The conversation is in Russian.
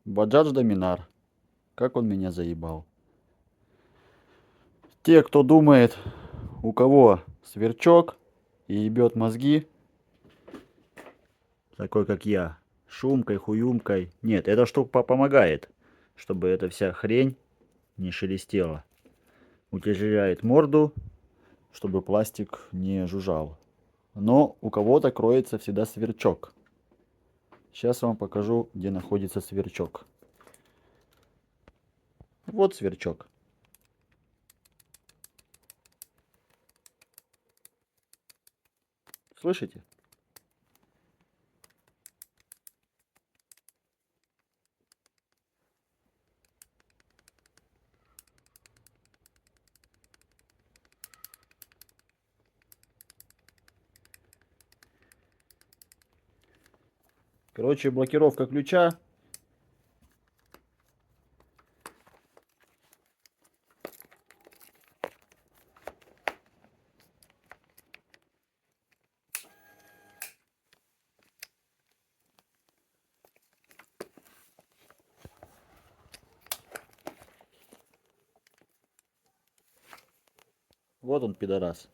Баджадж Доминар. Как он меня заебал. Те, кто думает, у кого сверчок и ебет мозги, такой как я, шумкой, хуюмкой. Нет, эта штука помогает, чтобы эта вся хрень не шелестела. Утяжеляет морду, чтобы пластик не жужжал. Но у кого-то кроется всегда сверчок. Сейчас вам покажу, где находится сверчок. Вот сверчок. Слышите? Короче, блокировка ключа. Вот он, пидорас.